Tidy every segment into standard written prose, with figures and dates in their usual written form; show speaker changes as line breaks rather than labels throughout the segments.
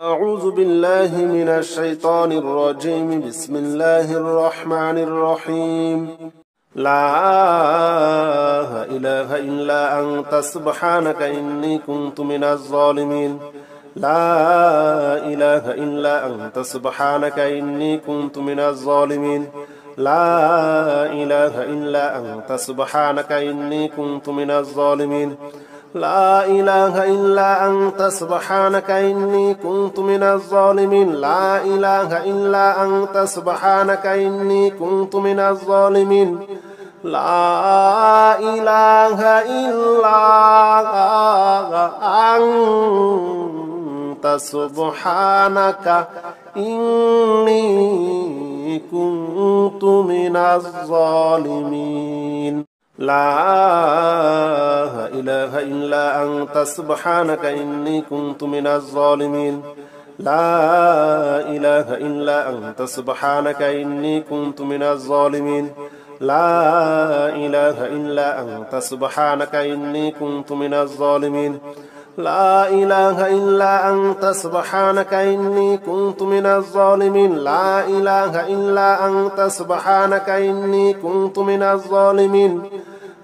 أعوذ بالله من الشيطان الرجيم. بسم الله الرحمن الرحيم. لا إله إلا أنت سبحانك إني كنت من الظالمين. لا إله إلا أنت سبحانك إني كنت من الظالمين. لا إله إلا أنت سبحانك إني كنت من الظالمين. لا إله إلا أنت سبحانك إني كنت من الظالمين. لا إله إلا أنت سبحانك إني كنت من الظالمين. لا إله إلا أنت سبحانك إني كنت من الظالمين. لا إله إلا أنت سبحانك إني كنت من الظالمين. لا إله إلا أنت سبحانك إني كنت من الظالمين. لا إله إلا أنت سبحانك إني كنت من الظالمين. لا إله إلا أنت سبحانك إني كنت من الظالمين. لا إله إلا أنت سبحانك إني كنت من الظالمين.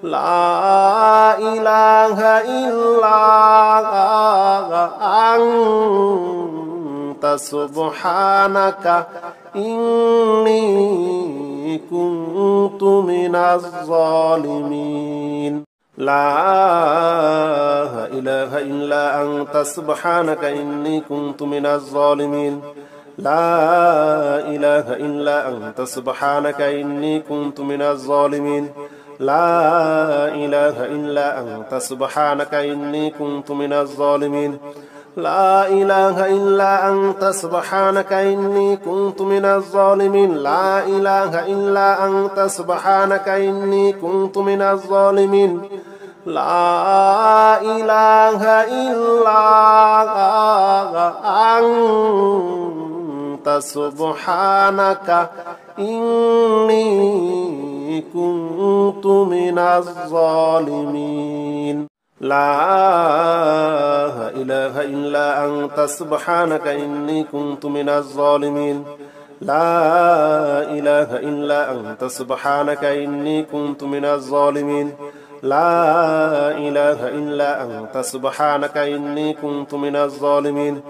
لا إله إلا أنت سبحانك إني كنت من الظالمين. لا إله إلا أنت سبحانك إني كنت من الظالمين. لا إله إلا أنت سبحانك إني كنت من الظالمين. لا إله إلا أنت سبحانك إني كنت من الظالمين. لا إله إلا أنت سبحانك إني كنت من الظالمين. لا إله إلا أنت سبحانك إني كنت من الظالمين. لا إله إلا أنت سبحانك إني كنت من الظالمين. لا إله إلا أنت سبحانك إني كنت من الظالمين. لا إله إلا أنت سبحانك إني كنت من الظالمين. لا إله إلا أنت سبحانك إني كنت من الظالمين.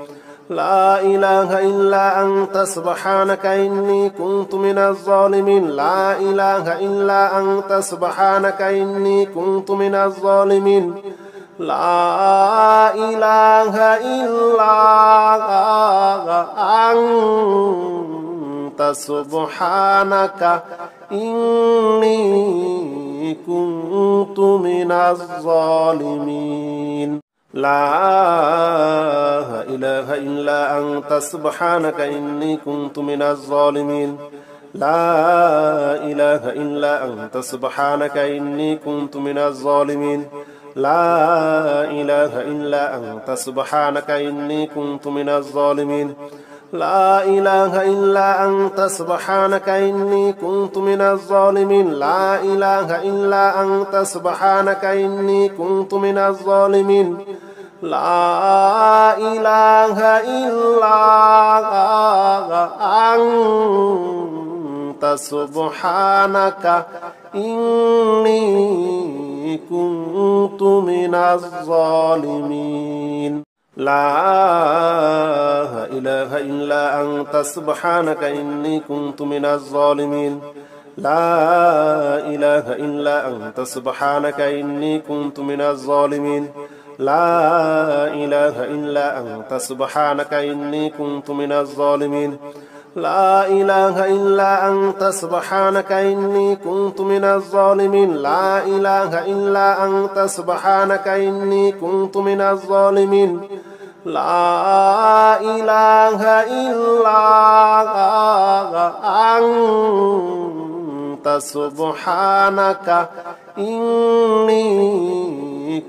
لا إله إلا أنت سبحانك إني كنت من الظالمين. لا إله إلا أنت سبحانك إني كنت من الظالمين. لا إله إلا أنت سبحانك إني كنت من الظالمين. لا إله إلا أنت سبحانك إني كنت من الظالمين. لا إله إلا أنت سبحانك إني كنت من الظالمين. لا إله إلا أنت سبحانك إني كنت من الظالمين. لا إله إلا أنت سبحانك إني كنت من الظالمين. لا إله إلا أنت سبحانك إني كنت من الظالمين. لا إله إلا أنت سبحانك إني كنت من الظالمين. لا إله إلا أنت سبحانك إني كنت من الظالمين. لا إله إلا أنت سبحانك إني كنت من الظالمين. لا إله إلا أنت سبحانك إني كنت من الظالمين. لا إله إلا أنت سبحانك إني كنت من الظالمين. لا إله إلا أنت سبحانك إني كنت من الظالمين. لا إله إلا أنت سبحانك إني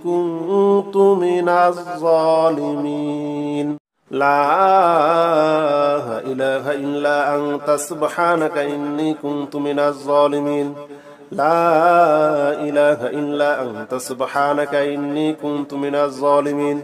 كنت من الظالمين. لا إله إلا أنت سبحانك إني كنت من الظالمين. لا إله إلا أنت سبحانك إني كنت من الظالمين.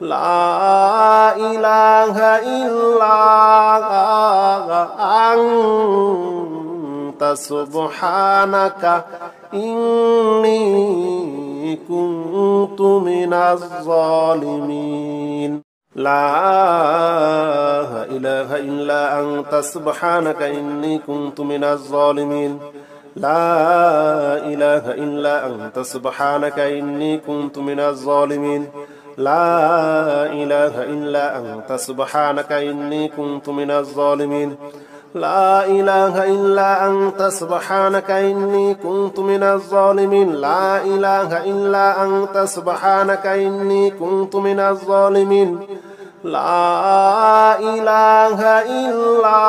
لا إله إلا أنت سبحانك إني كنت من الظالمين لا إله إلا أنت سبحانك إني كنت من الظالمين لا إله إلا أنت سبحانك إني كنت من الظالمين لا إله إلا أنت سبحانك إني كنت من الظالمين لا إله إلا أنت سبحانك إني كنت من الظالمين لا إله إلا أنت سبحانك إني كنت من الظالمين لا إله إلا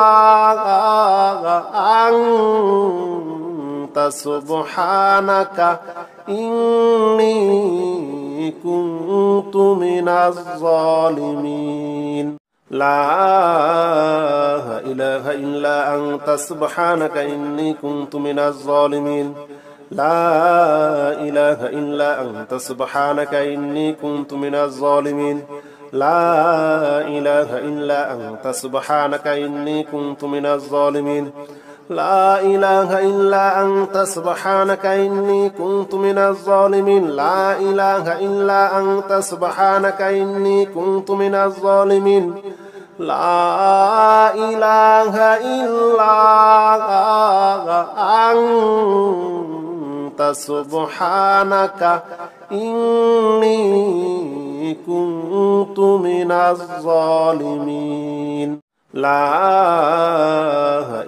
أنت سبحانك إني كنت من الظالمين لا إله إلا أنت سبحانك إني كنت من الظالمين لا إله إلا أنت سبحانك إني كنت من الظالمين لا إله إلا أنت سبحانك إني كنت من الظالمين لا إله إلا أنت سبحانك إني كنت من الظالمين لا إله إلا أنت سبحانك إني كنت من الظالمين لا إله إلا أنت سبحانك إني كنت من الظالمين لا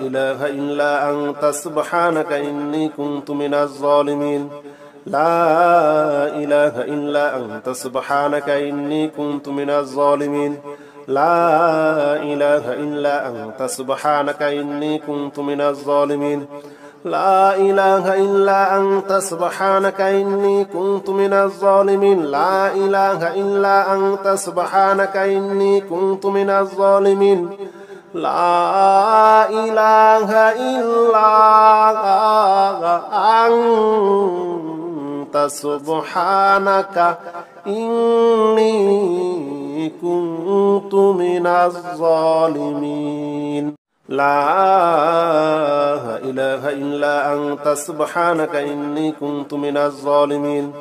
إله إلا أنت سبحانك إني كنت من الظالمين لا إله إلا أنت سبحانك إني كنت من الظالمين لا إله إلا أنت سبحانك إني كنت من الظالمين لا إله إلا أنت سبحانك إني كنت من الظالمين لا إله إلا أنت سبحانك إني كنت من الظالمين لا إله إلا أنت سبحانك إني كنت من الظالمين لا إله إلا أنت سبحانك إني كنت من الظالمين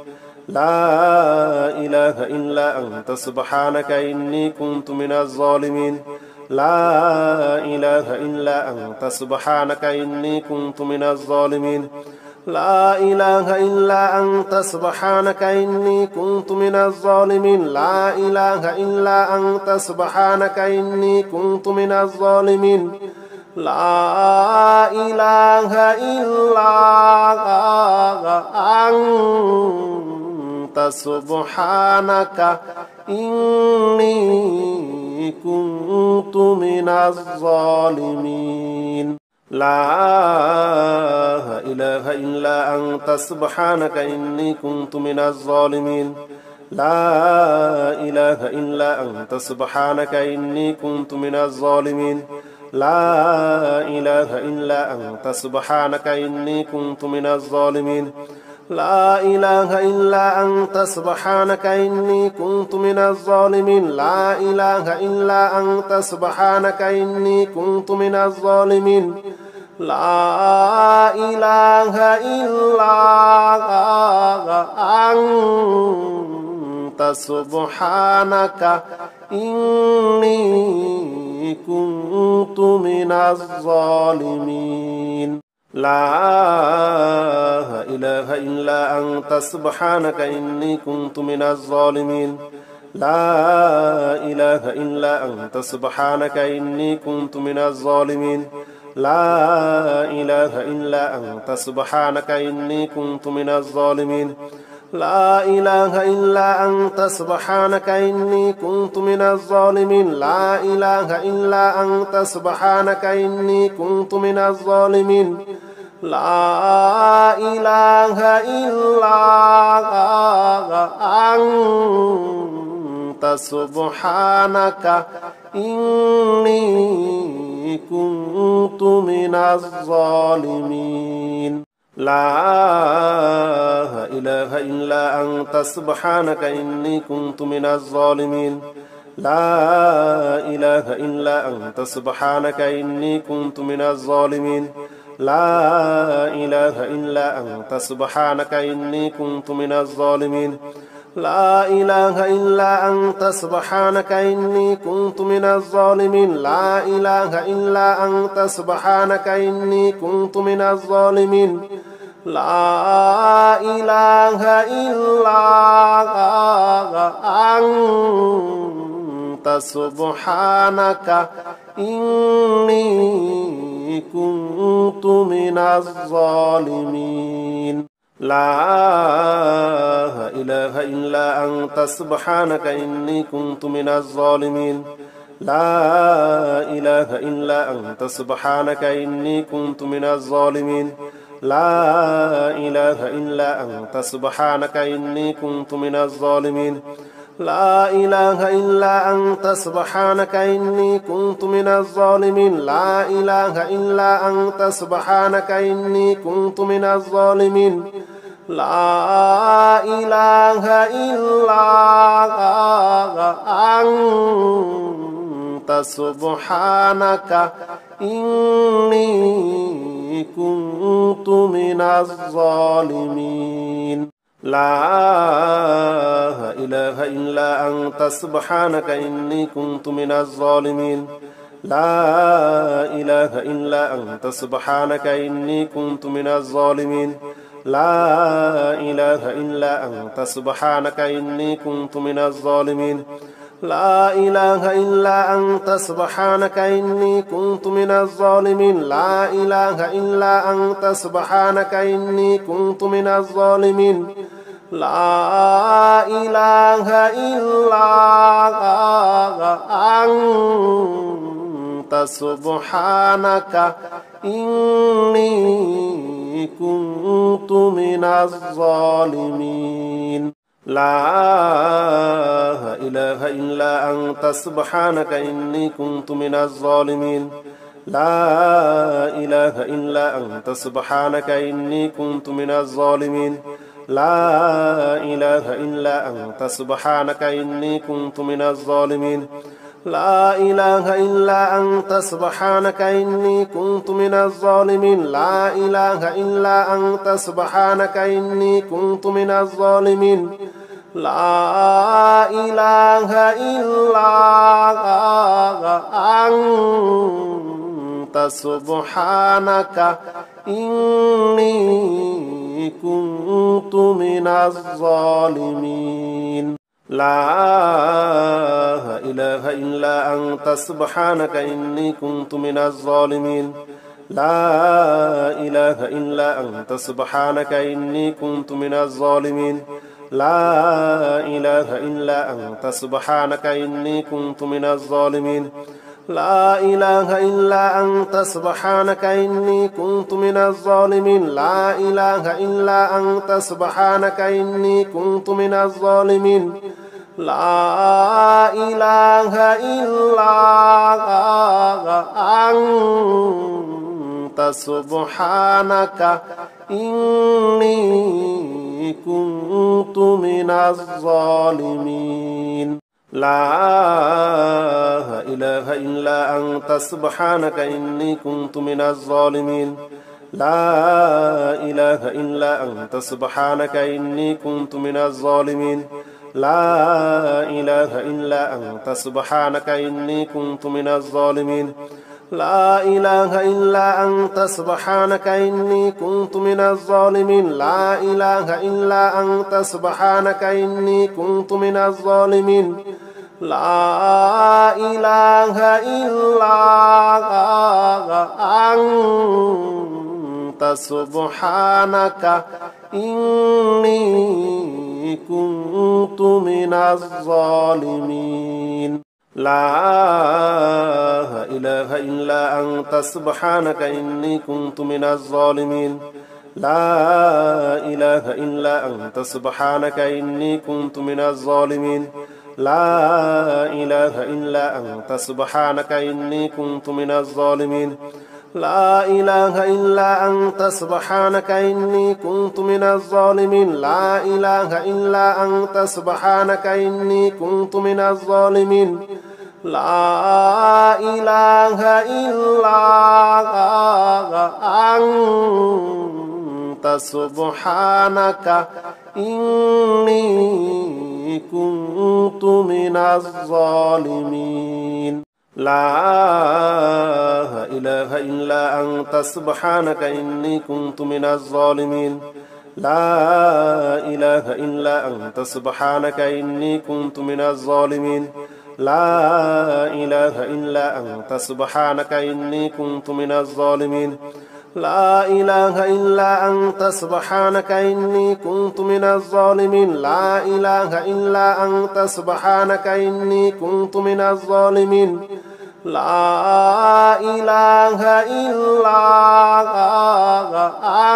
لا إله إلا أنت سبحانك إني كنت من الظالمين لا إله إلا أنت سبحانك إني كنت من الظالمين لا إله إلا أنت سبحانك إني كنت من الظالمين لا إله إلا أنت سبحانك إني كنت من الظالمين لا إله إلا أنت سبحانك إني كنت من الظالمين لا إله إلا أنت سبحانك إني كنت من الظالمين لا إله إلا أنت سبحانك إني كنت من الظالمين لا إله إلا أنت سبحانك إني كنت من الظالمين لا إله إلا أنت سبحانك إني كنت من الظالمين لا إله إلا أنت سبحانك إني كنت من الظالمين لا إله إلا أنت سبحانك إني كنت من الظالمين لا إله إلا أنت سبحانك إني كنت من الظالمين لا إله إلا أنت سبحانك إني كنت من الظالمين لا إله إلا أنت سبحانك إني كنت من الظالمين لا إله إلا أنت سبحانك إني كنت من الظالمين لا إله إلا أنت سبحانك إني كنت من الظالمين لا إله إلا أنت سبحانك إني كنت من الظالمين لا إله إلا أنت سبحانك إني كنت من الظالمين لا إله إلا أنت سبحانك إني كنت من الظالمين لا إله إلا أنت سبحانك إني كنت من الظالمين لا إله إلا أنت سبحانك إني كنت من الظالمين لا إله إلا أنت سبحانك إني كنت من الظالمين لا إله إلا أنت سبحانك إني كنت من الظالمين لا إله إلا أنت سبحانك إني كنت من الظالمين لا إله إلا أنت سبحانك إني كنت من الظالمين لا إله إلا أنت سبحانك إني كنت من الظالمين لا إله إلا أنت سبحانك إني كنت من الظالمين لا إله إلا أنت سبحانك إني كنت من الظالمين لا إله إلا أنت سبحانك إني كنت من الظالمين لا إله إلا أنت سبحانك إني كنت من الظالمين لا إله إلا أنت سبحانك إني كنت من الظالمين لا إله إلا أنت سبحانك إني كنت من الظالمين لا إله إلا أنت سبحانك إني كنت من الظالمين لا إله إلا أنت سبحانك إني كنت من الظالمين لا إله إلا أنت سبحانك إني كنت من الظالمين لا إله إلا أنت سبحانك إني كنت من الظالمين لا إله إلا أنت سبحانك إني كنت من الظالمين لا إله إلا أنت سبحانك إني كنت من الظالمين لا إله إلا أنت سبحانك إني كنت من الظالمين لا إله إلا أنت سبحانك إني كنت من الظالمين لا إله إلا أنت سبحانك إني كنت من الظالمين لا إله إلا أنت سبحانك إني كنت من الظالمين لا إله إلا أنت سبحانك إني كنت من الظالمين لا إله إلا أنت سبحانك إني كنت من الظالمين لا إله إلا أنت سبحانك إني كنت من الظالمين لا إله إلا أنت سبحانك إني كنت من الظالمين لا إله إلا أنت سبحانك إني كنت من الظالمين لا إله إلا أنت سبحانك إني كنت من الظالمين لا إله إلا أنت سبحانك إني كنت من الظالمين لا إله إلا أنت سبحانك إني كنت من الظالمين لا إله إلا أنت سبحانك إني كنت من الظالمين لا إله إلا أنت سبحانك إني كنت من الظالمين لا إله إلا أنت سبحانك إني كنت من الظالمين لا إله إلا أنت سبحانك إني كنت من الظالمين لا إله إلا أنت سبحانك إني كنت من الظالمين لا إله إلا أنت سبحانك إني كنت من الظالمين لا إله إلا أنت سبحانك إني كنت من الظالمين لا إله إلا أنت سبحانك إني كنت من الظالمين لا إله إلا أنت سبحانك إني كنت من الظالمين لا إله إلا أنت سبحانك إني كنت من الظالمين لا إله إلا أنت سبحانك إني كنت من الظالمين لا إله إلا أنت سبحانك إني كنت من الظالمين لا إله إلا أنت سبحانك إني كنت من الظالمين لا إله إلا أنت سبحانك إني كنت من الظالمين لا إله إلا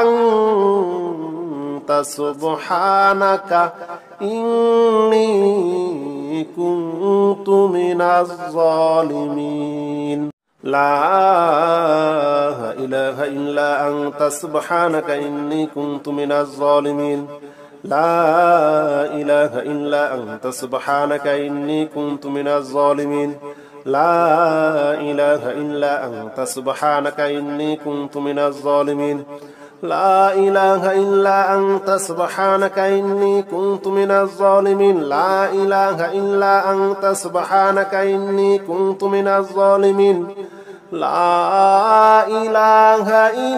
أنت سبحانك إني كنت من الظالمين لا إله إلا أنت سبحانك إني كنت من الظالمين لا إله إلا أنت سبحانك إني كنت من الظالمين لا إله إلا أنت سبحانك إني كنت من الظالمين لا إله إلا أنت سبحانك إني كنت من الظالمين لا إله إلا أنت سبحانك إني كنت من الظالمين لا إله إلا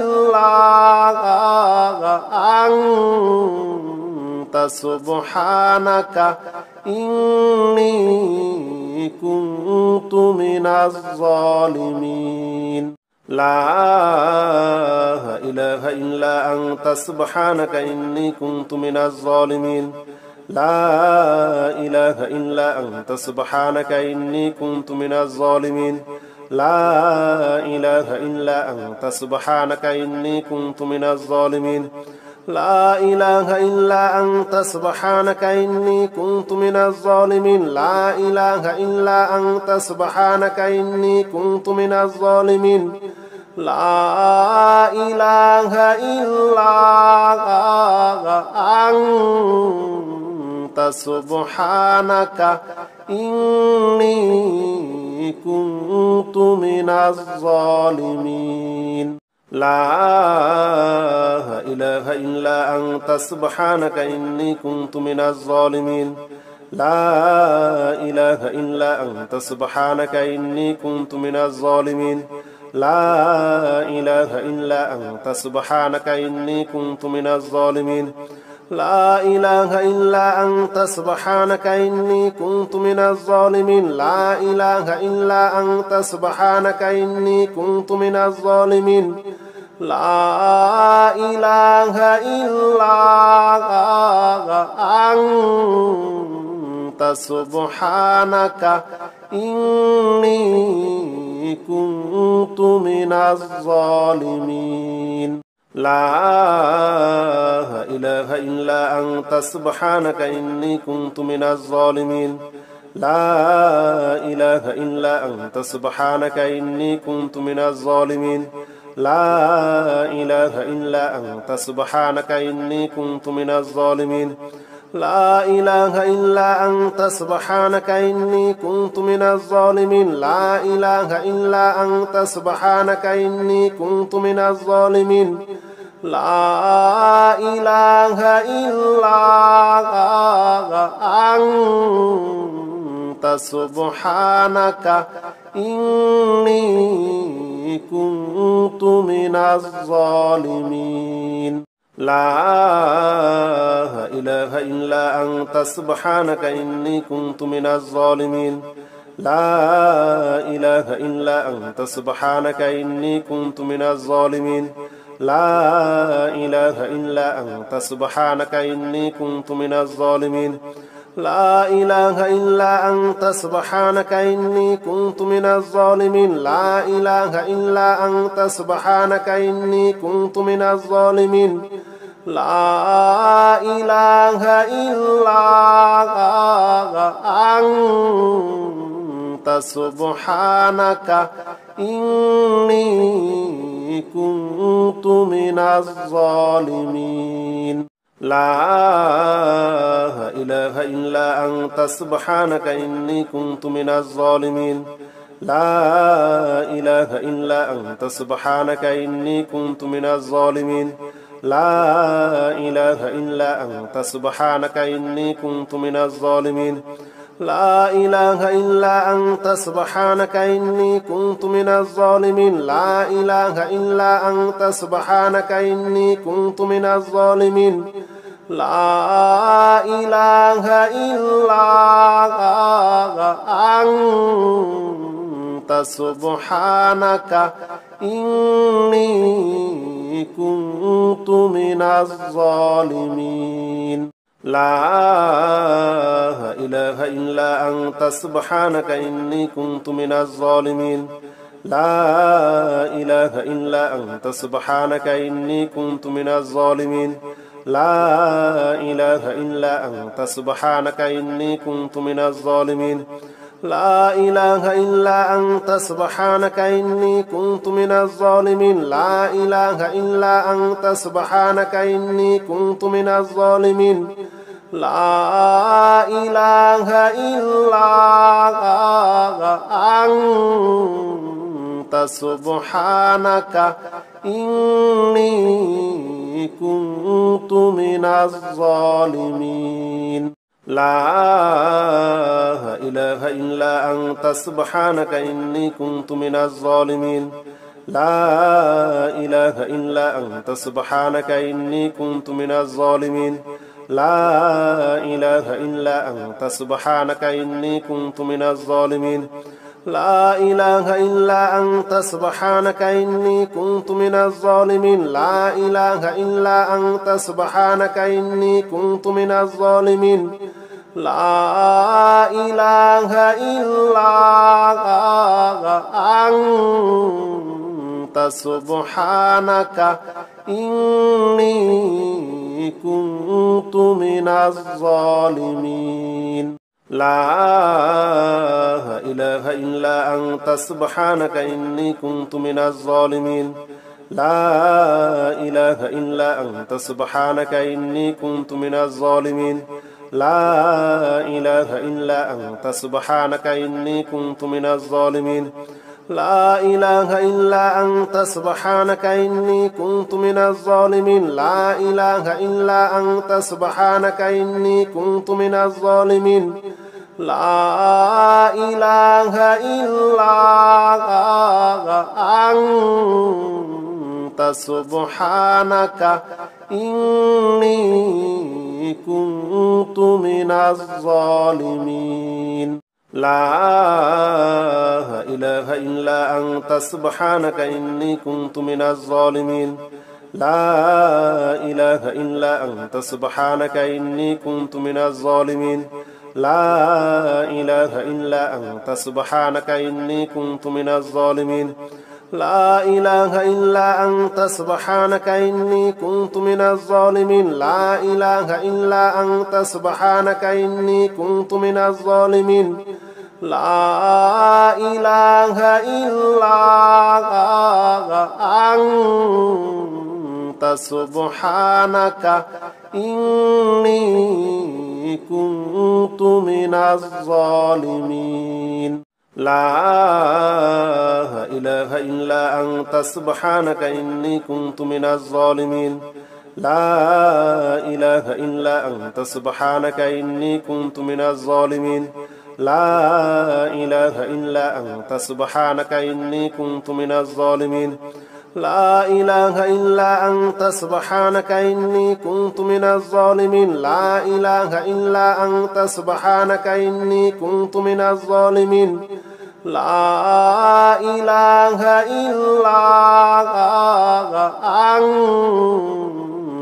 أنت سبحانك إني كنت من الظالمين لا إله إلا أنت سبحانك إني كنت من الظالمين لا إله إلا أنت سبحانك إني كنت من الظالمين لا إله إلا أنت سبحانك إني كنت من الظالمين لا إله إلا أنت سبحانك إني كنت من الظالمين لا إله إلا أنت سبحانك إني كنت من الظالمين لا إله إلا أنت سبحانك إني كنت من الظالمين لا إله إلا أنت سبحانك إني كنت من الظالمين لا إله إلا أنت سبحانك إني كنت من الظالمين لا إله إلا أنت سبحانك إني كنت من الظالمين لا إله إلا أنت سبحانك إني كنت من الظالمين لا إله إلا أنت سبحانك إني كنت من الظالمين لا إله إلا أنت سبحانك إني كنت من الظالمين لا إله إلا أنت سبحانك إني كنت من الظالمين لا إله إلا أنت سبحانك إني كنت من الظالمين لا إله إلا أنت سبحانك إني كنت من الظالمين لا إله إلا أنت سبحانك إني كنت من الظالمين لا إله إلا أنت سبحانك إني كنت من الظالمين لا إله إلا أنت سبحانك إني كنت من الظالمين لا إله إلا أنت سبحانك إني كنت من الظالمين لا إله إلا أنت سبحانك إني كنت من الظالمين لا إله إلا أنت سبحانك إني كنت من الظالمين لا إله إلا أنت سبحانك إني كنت من الظالمين لا إله إلا أنت سبحانك إني كنت من الظالمين لا إله إلا أنت سبحانك إني كنت من الظالمين لا إله إلا أنت سبحانك إني كنت من الظالمين لا إله إلا أنت سبحانك إني كنت من الظالمين لا إله إلا أنت سبحانك إني كنت من الظالمين لا إله إلا أنت سبحانك إني كنت من الظالمين لا إله إلا أنت سبحانك إني كنت من الظالمين لا إله إلا أنت سبحانك إني كنت من الظالمين لا إله إلا أنت سبحانك إني كنت من الظالمين لا إله إلا أنت سبحانك إني كنت من الظالمين لا إله إلا أنت سبحانك إني كنت من الظالمين لا إله إلا أنت سبحانك إني كنت من الظالمين لا إله إلا أنت سبحانك إني كنت من الظالمين لا إله إلا أنت سبحانك إني كنت من الظالمين لا إله إلا أنت سبحانك إني كنت من الظالمين لا إله إلا أنت سبحانك إني كنت من الظالمين لا إله إلا أنت سبحانك إني كنت من الظالمين لا إله إلا أنت سبحانك إني كنت من الظالمين لا إله إلا أنت سبحانك إني كنت من الظالمين لا إله إلا أنت سبحانك إني كنت من الظالمين لا إله إلا أنت سبحانك إني كنت من الظالمين لا إله إلا أنت سبحانك إني كنت من الظالمين لا إله إلا أنت سبحانك إني كنت من الظالمين لا إله إلا أنت سبحانك إني كنت من الظالمين لا إله إلا أنت سبحانك إني كنت من الظالمين لا إله إلا أنت سبحانك إني كنت من الظالمين لا إله إلا أنت سبحانك إني كنت من الظالمين لا إله إلا أنت سبحانك إني كنت من الظالمين لا إله إلا أنت سبحانك إني كنت من الظالمين لا إله إلا أنت سبحانك إني كنت من الظالمين لا إله إلا أنت سبحانك إني كنت من الظالمين لا إله إلا أنت سبحانك إني كنت من الظالمين لا إله إلا أنت سبحانك إني كنت من الظالمين لا إله إلا أنت سبحانك إني كنت من الظالمين لا إله إلا أنت سبحانك إني كنت من الظالمين لا إله إلا أنت سبحانك إني كنت من الظالمين لا إله إلا أنت سبحانك إني كنت من الظالمين لا إله إلا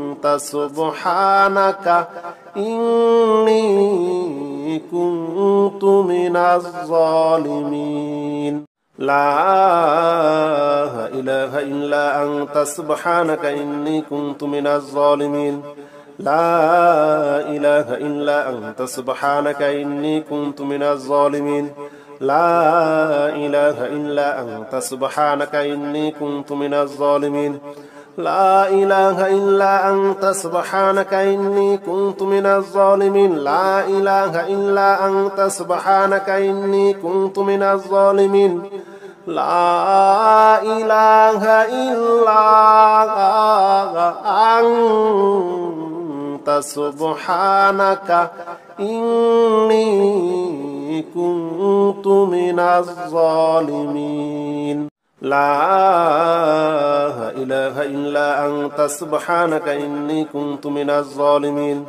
أنت سبحانك إني كنت من الظالمين لا إله إلا أنت سبحانك إني كنت من الظالمين لا إله إلا أنت سبحانك إني كنت من الظالمين لا إله إلا أنت سبحانك إني كنت من الظالمين لا إله إلا أنت سبحانك إني كنت من الظالمين لا إله إلا أنت سبحانك إني كنت من الظالمين لا إله إلا أنت سبحانك إني كنت من الظالمين لا إله إلا أنت سبحانك إني كنت من الظالمين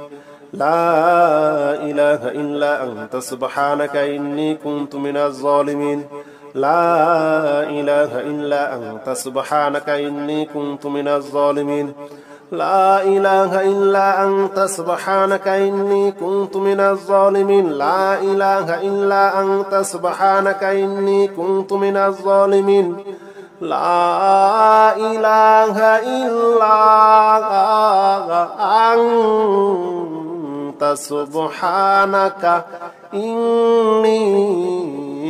لا إله إلا أنت سبحانك إني كنت من الظالمين لا إله إلا أنت سبحانك إني كنت من الظالمين لا إله إلا أنت سبحانك إني كنت من الظالمين لا إله إلا أنت سبحانك إني كنت من الظالمين لا إله إلا أنت سبحانك إني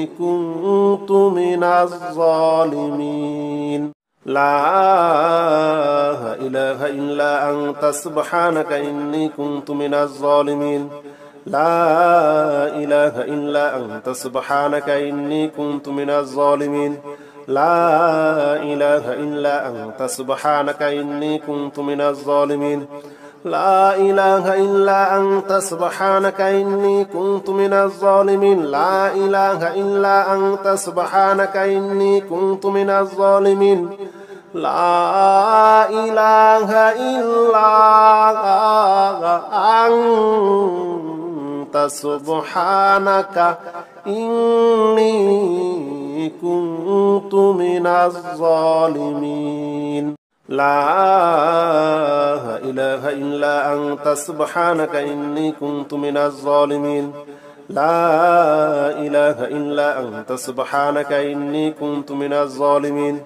كنت من الظالمين لا إله إلا أنت سبحانك إني كنت من الظالمين لا إله إلا أنت سبحانك إني كنت من الظالمين لا إله إلا أنت سبحانك إني كنت من الظالمين لا إله إلا أنت سبحانك إني كنت من الظالمين لا إله إلا أنت سبحانك إني كنت من الظالمين لا إله إلا أنت سبحانك إني كنت من الظالمين لا إله إلا أنت سبحانك إني كنت من الظالمين لا إله إلا أنت سبحانك إني كنت من الظالمين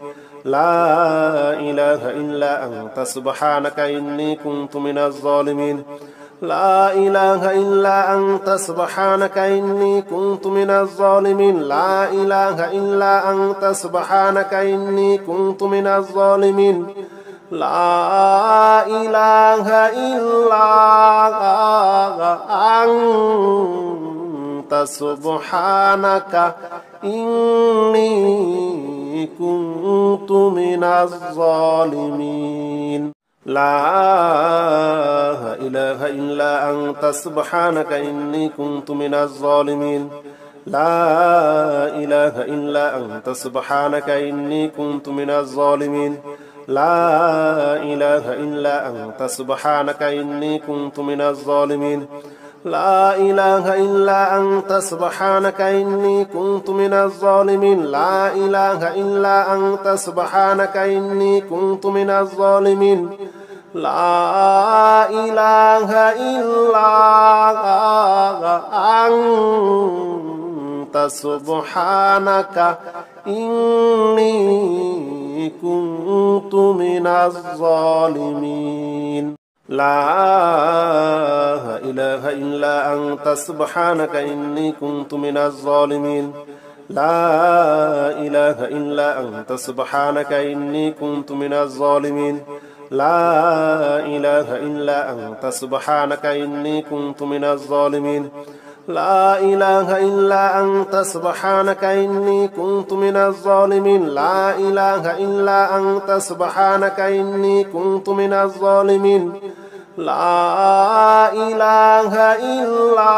لا إله إلا أنت سبحانك إني كنت من الظالمين لا إله إلا أنت سبحانك إني كنت من الظالمين لا إله إلا أنت سبحانك إني كنت من الظالمين لا إله إلا أنت سبحانك إني كنت من الظالمين لا إله إلا أنت سبحانك إني كنت من الظالمين لا إله إلا أنت سبحانك إني كنت من الظالمين لا إله إلا أنت سبحانك إني كنت من الظالمين لا إله إلا أنت سبحانك إني كنت من الظالمين لا إله إلا أنت سبحانك إني كنت من الظالمين لا إله إلا أنت سبحانك إني كنت من الظالمين لا إله إلا أنت سبحانك إني كنت من الظالمين لا إله إلا أنت سبحانك إني كنت من الظالمين لا إله إلا أنت سبحانك إني كنت من الظالمين لا إله إلا أنت سبحانك إني كنت من الظالمين لا إله إلا أنت سبحانك إني كنت من الظالمين لا إله إلا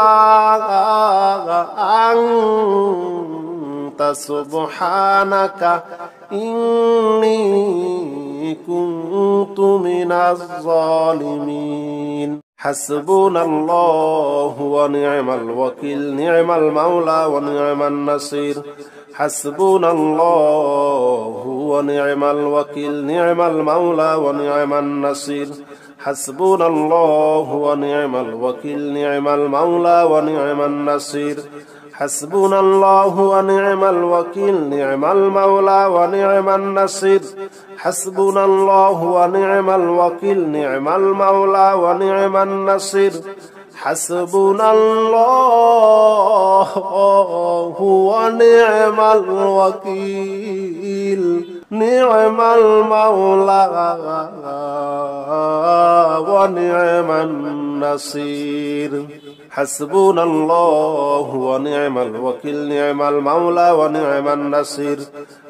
أنت سبحانك إني كنت من الظالمين حسبنا الله ونعم الوكيل نعم المولى ونعم النصير حسبنا الله ونعم الوكيل نعم المولى ونعم النصير حسبنا الله ونعم الوكيل نعم المولى ونعم النصير حسبنا الله ونعم الوكيل نعم المولى ونعم النصير حسبنا الله ونعم الوكيل نعم المولى ونعم النصير حسبنا الله ونعم الوكيل نعم المولى ونعم النصير حسبنا الله ونعم الوكيل نعم المولى ونعم النصير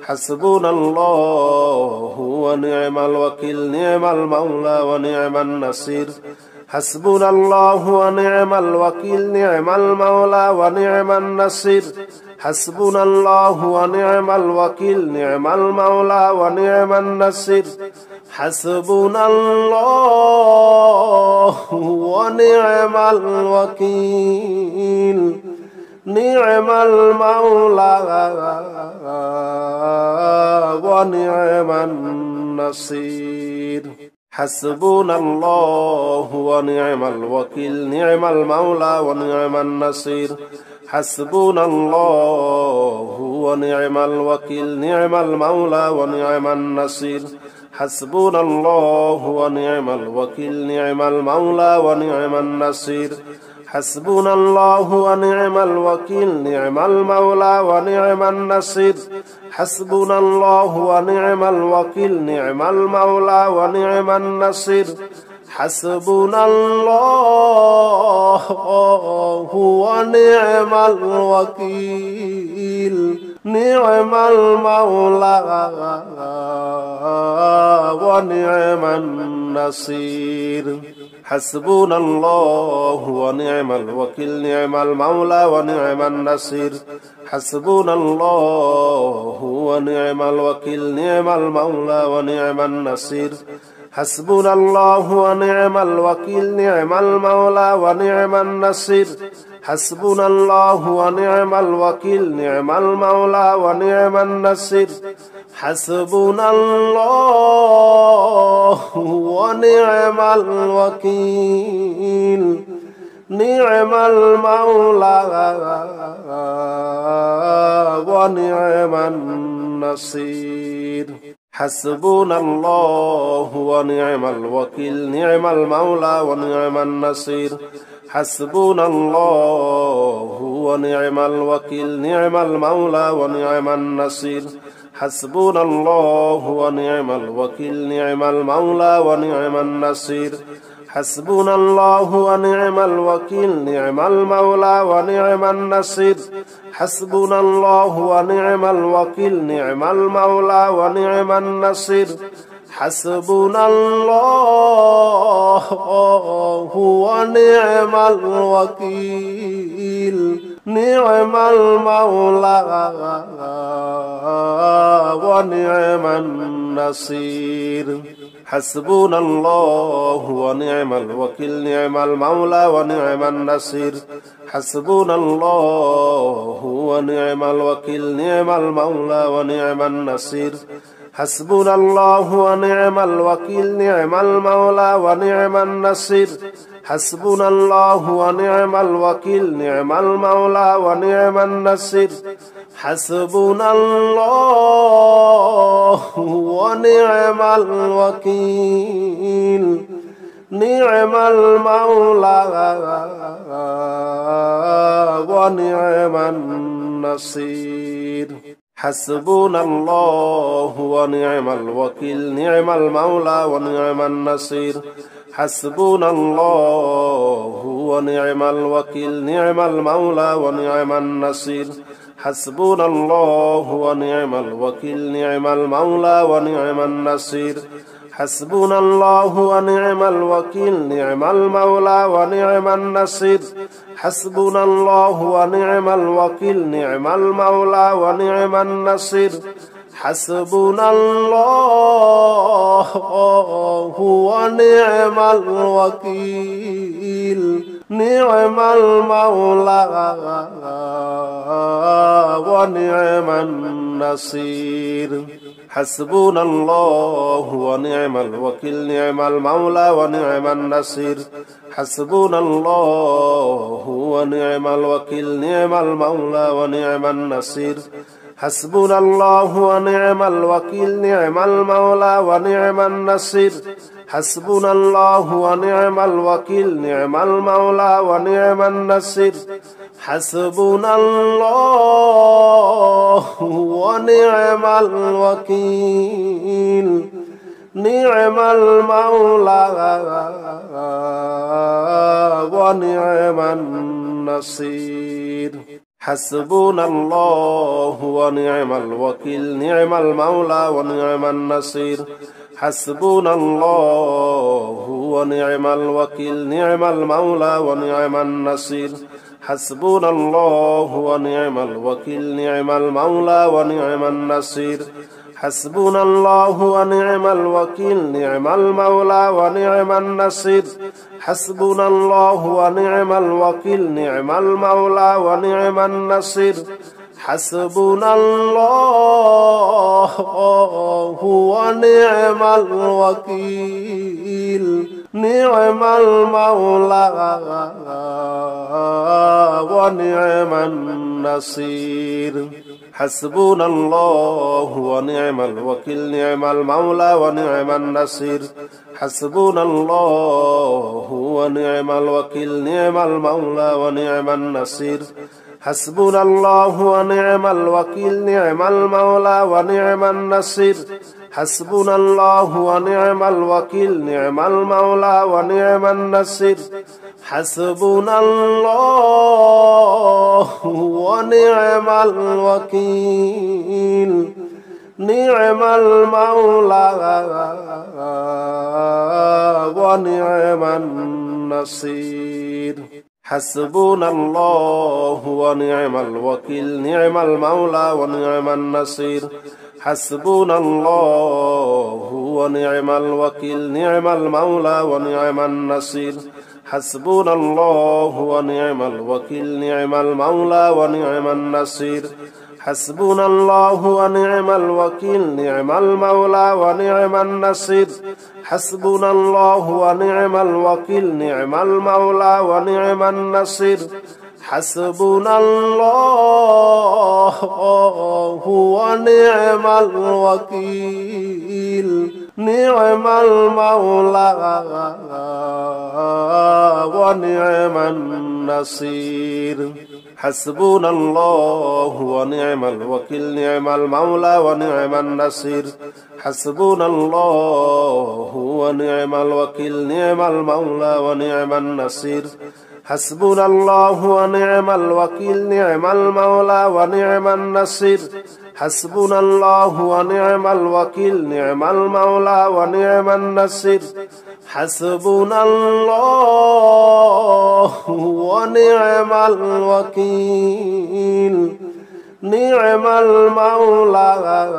حسبنا الله ونعم الوكيل نعم المولى ونعم النصير حسبنا الله ونعم الوكيل نعم المولى ونعم النصير حسبنا الله ونعم الوكيل نعم المولى ونعم النصير حسبنا الله ونعم الوكيل نعم المولى ونعم النصير حسبنا الله ونعم الوكيل نعم المولى ونعم النصير حسبنا الله ونعم الوكيل نعم المولى ونعم النصير حسبنا الله ونعم الوكيل نعم المولى ونعم النصير حسبنا الله ونعم الوكيل نعم المولى ونعم النصير حسبنا الله ونعم الوكيل نعم المولى ونعم النصير حسبنا الله ونعم الوكيل نعم المولى ونعم النصير حسبنا الله ونعم الوكيل نعم المولى ونعم النصير حسبنا الله ونعم الوكيل نعم المولى ونعم النصير حسبنا الله ونعم الوكيل نعم المولى ونعم النصير حسبنا الله ونعم الوكيل نعم المولى ونعم النصير حسبنا الله ونعم الوكيل نعم المولى ونعم النصير حسبنا الله ونعم الوكيل نعم المولى ونعم النصير حسبنا الله ونعم الوكيل نعم المولى ونعم النصير حسبنا الله ونعم الوكيل نعم المولى ونعم النصير حسبنا الله ونعم الوكيل نعم المولى ونعم النصير حسبنا الله ونعم الوكيل نعم المولى ونعم النصير حسبنا الله ونعم الوكيل نعم المولى ونعم النصير حسبنا الله ونعم الوكيل نعم المولى ونعم النصير حسبنا الله ونعم الوكيل نعم المولى ونعم النصير حسبنا الله ونعم الوكيل نعم المولى ونعم النصير حسبنا الله ونعم الوكيل نعم المولى ونعم النصير حسبنا الله ونعم الوكيل نعم المولى ونعم النصير حسبنا الله ونعم الوكيل نعم المولى ونعم النصير حسبنا الله ونعم الوكيل نعم المولى ونعم النصير حسبنا الله ونعم الوكيل نعم المولى ونعم النصير حسبنا الله ونعم الوكيل نعم المولى ونعم النصير حسبنا الله ونعم الوكيل نعم المولى ونعم النصير حسبنا الله ونعم الوكيل نعم المولى ونعم النصير حسبنا الله ونعم الوكيل نعم المولى ونعم النصير حسبنا الله ونعم الوكيل نعم المولى ونعم النصير حسبنا الله ونعم الوكيل نعم المولى ونعم النصير حسبنا الله ونعم الوكيل نعم المولى ونعم النصير حسبنا الله ونعم الوكيل نعم المولى ونعم النصير حسبنا الله ونعم الوكيل نعم المولى ونعم النصير حسبنا الله ونعم الوكيل نعم المولى ونعم النصير حسبنا الله ونعم الوكيل نعم المولى ونعم النصير حسبنا الله ونعم الوكيل نعم المولى ونعم النصير حسبنا الله ونعم الوكيل نعم المولى ونعم النصير حسبنا الله ونعم الوكيل نعم المولى ونعم النصير حسبنا الله ونعم الوكيل نعم المولى ونعم النصير حسبنا الله ونعم الوكيل نعم المولى ونعم النصير حسبنا الله ونعم الوكيل نعم المولى ونعم النصير حسبنا الله ونعم الوكيل نعم المولى ونعم النصير حسبنا الله ونعم الوكيل نعم المولى ونعم النصير حسبنا الله ونعم الوكيل نعم المولى ونعم النصير حسبنا الله ونعم الوكيل نعم المولى ونعم النصير حسبنا الله ونعم الوكيل نعم المولى ونعم النصير حسبنا الله ونعم الوكيل نعم المولى ونعم النصير حسبنا الله ونعم الوكيل نعم المولى ونعم النصير حسبنا الله ونعم الوكيل نعم المولى ونعم النصير حسبنا الله ونعم الوكيل نعم المولى ونعم النصير حسبنا الله ونعم الوكيل نعم المولى ونعم النصير حسبنا الله ونعم الوكيل نعم المولى ونعم النصير حسبنا الله ونعم الوكيل نعم المولى ونعم النصير حسبنا الله ونعم الوكيل نعم المولى ونعم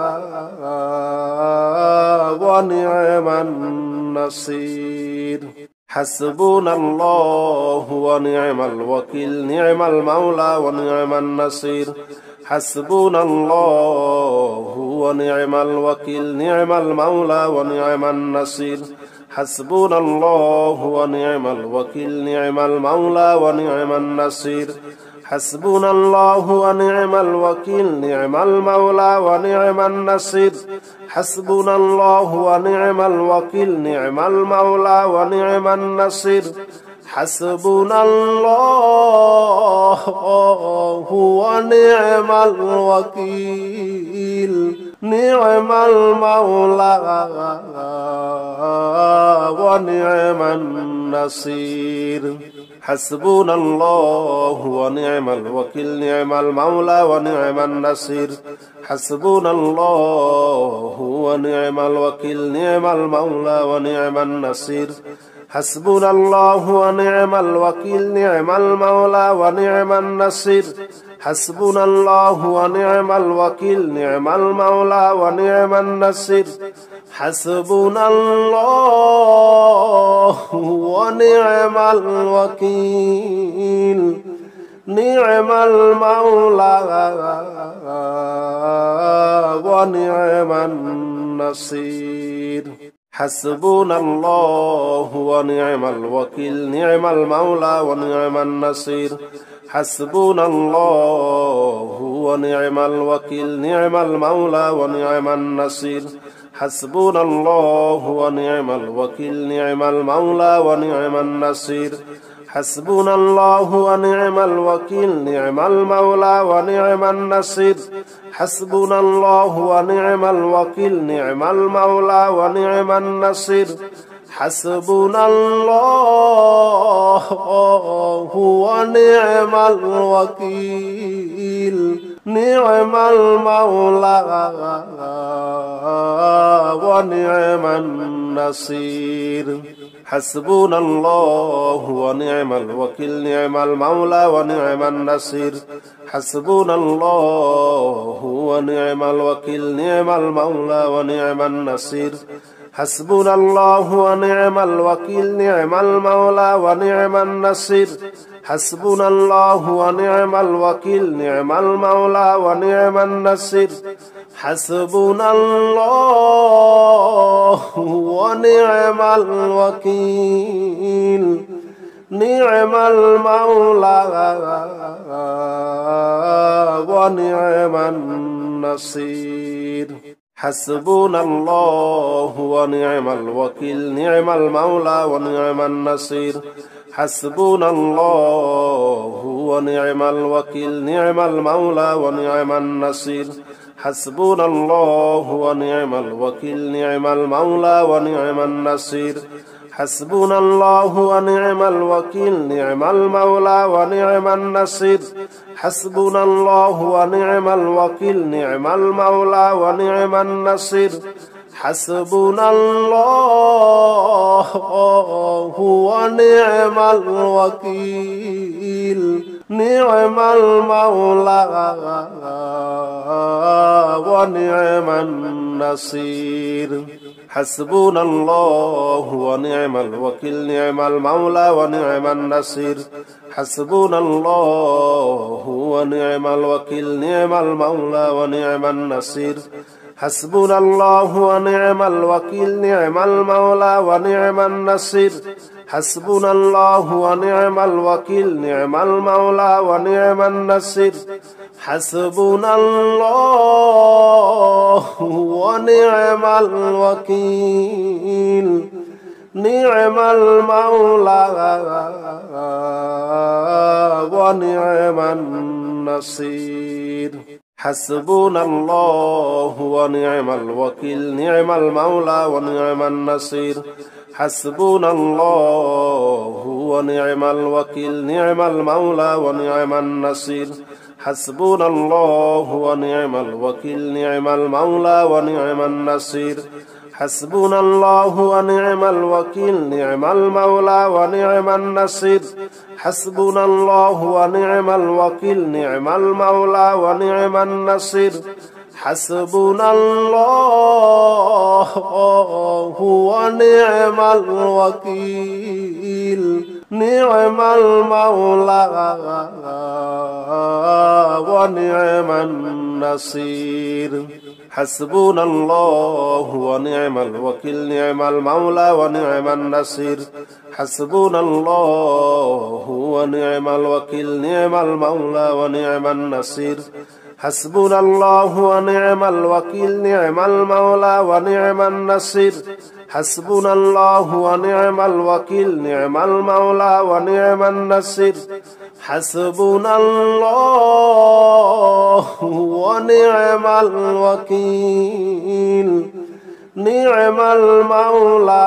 النصير حسبنا الله ونعم الوكيل نعم المولى ونعم النصير حسبنا الله ونعم الوكيل نعم المولى ونعم النصير حسبنا الله ونعم الوكيل نعم المولى ونعم النصير حسبنا الله ونعم الوكيل نعم المولى ونعم النصير حسبنا الله ونعم الوكيل نعم المولى ونعم النصير حسبنا الله ونعم الوكيل نعم المولى ونعم النصير حسبنا الله ونعم الوكيل نعم المولى ونعم النصير حسبنا الله ونعم الوكيل نعم المولى ونعم النصير حسبنا الله ونعم الوكيل نعم المولى ونعم النصير حسبنا الله ونعم الوكيل نعم المولى ونعم النصير حسبنا الله ونعم الوكيل نعم المولى ونعم النصير حسبنا الله ونعم الوكيل نعم المولى ونعم النصير حسبنا الله ونعم الوكيل نعم المولى ونعم النصير حسبنا الله ونعم الوكيل نعم المولى ونعم النصير حسبنا الله ونعم الوكيل نعم المولى ونعم النصير حسبنا الله ونعم الوكيل نعم المولى ونعم النصير حسبنا الله ونعم الوكيل نعم المولى ونعم النصير حسبنا الله ونعم الوكيل نعم المولى ونعم النصير حسبنا الله ونعم الوكيل نعم المولى ونعم النصير حسبنا الله ونعم الوكيل نعم المولى ونعم النصير حسبنا الله ونعم الوكيل نعم المولى ونعم النصير حسبنا الله ونعم الوكيل نعم المولى ونعم النصير حسبنا الله ونعم الوكيل نعم المولى ونعم النصير حسبنا الله ونعم الوكيل نعم المولى ونعم النصير حسبنا الله ونعم الوكيل نعم المولى ونعم النصير حسبنا الله ونعم الوكيل نعم المولى ونعم النصير حسبنا الله ونعم الوكيل نعم المولى ونعم النصير حسبنا الله ونعم الوكيل نعم المولى ونعم النصير حسبنا الله ونعم الوكيل نعم المولى ونعم النصير حسبنا الله ونعم الوكيل نعم المولى ونعم النصير حسبنا الله ونعم الوكيل نعم المولى ونعم النصير حسبنا الله ونعم الوكيل نعم المولى ونعم النصير حسبنا الله ونعم الوكيل نعم المولى ونعم النصير حسبنا الله ونعم الوكيل نعم المولى ونعم النصير حسبنا الله ونعم الوكيل نعم المولى ونعم النصير حسبنا الله ونعم الوكيل نعم المولى ونعم النصير حسبنا الله ونعم الوكيل نعم المولى ونعم النصير حسبنا الله ونعم الوكيل نعم المولى ونعم النصير حسبنا الله ونعم الوكيل نعم المولى ونعم النصير حسبنا الله ونعم الوكيل نعم المولى ونعم النصير حسبنا الله ونعم الوكيل نعم المولى ونعم النصير حسبنا الله ونعم الوكيل نعم المولى ونعم النصير حسبنا الله ونعم الوكيل نعم المولى ونعم النصير حسبنا الله ونعم الوكيل نعم المولى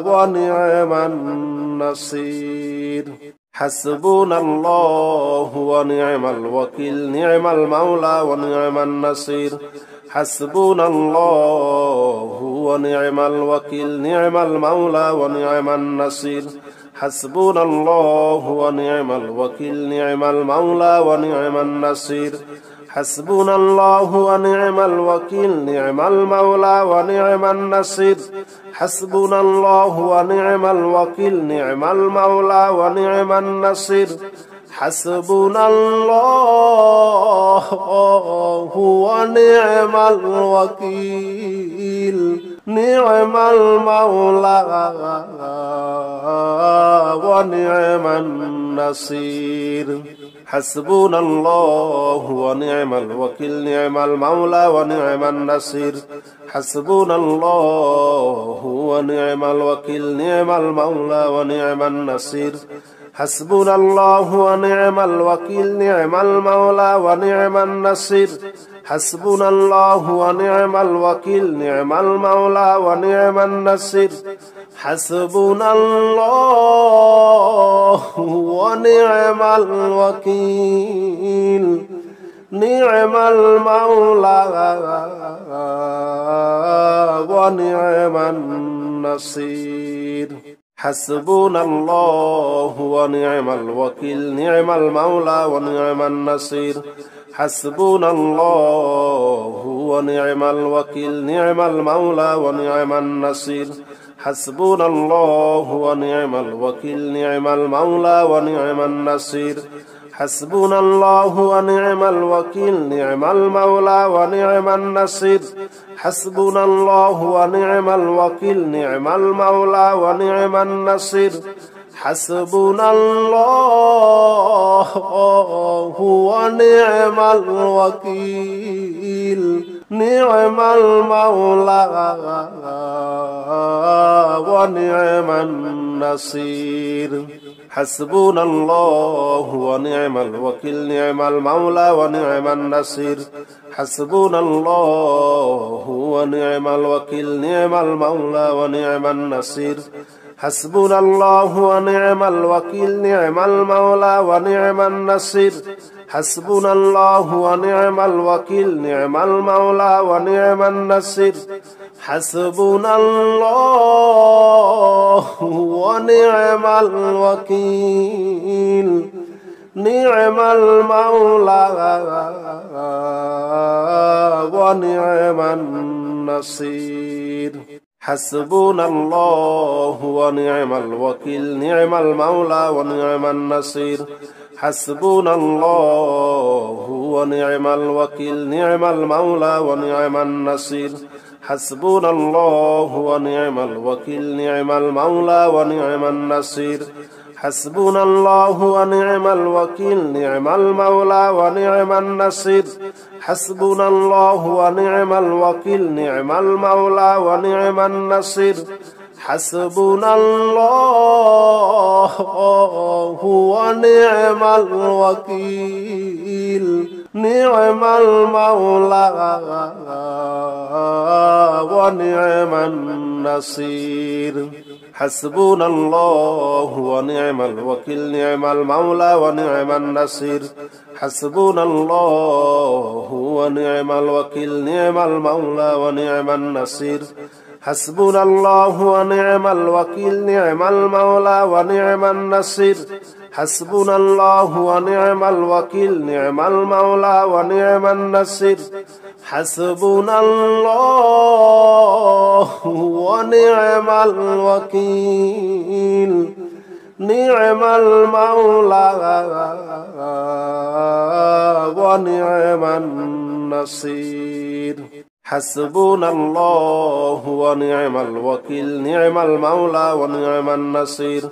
ونعم النصير حسبنا الله ونعم الوكيل نعم المولى ونعم النصير حسبنا الله ونعم الوكيل نعم المولى ونعم النصير حسبنا الله ونعم الوكيل نعم المولى ونعم النصير حسبنا الله ونعم الوكيل نعم المولى ونعم النصير حسبنا الله ونعم الوكيل نعم المولى ونعم النصير حسبنا الله ونعم الوكيل نعم المولى ونعم النصير حسبنا الله ونعم الوكيل نعم المولى ونعم النصير حسبنا الله ونعم الوكيل نعم المولى ونعم النصير حسبنا الله ونعم الوكيل نعم المولى ونعم النصير حسبنا الله ونعم الوكيل نعم المولى ونعم النصير حسبنا الله ونعم الوكيل نعم المولى ونعم النصير حسبنا الله ونعم الوكيل نعم المولى ونعم النصير حسبنا الله ونعم الوكيل نعم المولى ونعم النصير حسبنا الله ونعم الوكيل نعم المولى ونعم النصير حسبنا الله ونعم الوكيل نعم المولى ونعم النصير حسبنا الله ونعم الوكيل نعم المولى ونعم النصير حسبنا الله ونعم الوكيل نعم المولى ونعم النصير حسبنا الله ونعم الوكيل نعم المولى ونعم النصير حسبنا الله ونعم الوكيل نعم المولى ونعم النصير حسبنا الله ونعم الوكيل نعم المولى ونعم النصير حسبنا الله ونعم الوكيل نعم المولى ونعم النصير حسبنا الله ونعم الوكيل نعم المولى ونعم النصير حسبنا الله ونعم الوكيل نعم المولى ونعم النصير حسبنا الله ونعم الوكيل نعم المولى ونعم النصير حسبنا الله ونعم الوكيل نعم المولى ونعم النصير حسبنا الله ونعم الوكيل نعم المولى ونعم النصير حسبنا الله ونعم الوكيل نعم المولى ونعم النصير حسبنا الله ونعم الوكيل نعم المولى ونعم النصير حسبنا الله ونعم الوكيل نعم المولى ونعم النصير حسبنا الله ونعم الوكيل نعم المولى ونعم النصير حسبنا الله ونعم الوكيل نعم المولى ونعم النصير حسبنا الله ونعم الوكيل نعم المولى ونعم النصير حسبنا الله ونعم الوكيل نعم المولى ونعم النصير حسبنا الله ونعم الوكيل نعم المولى ونعم النصير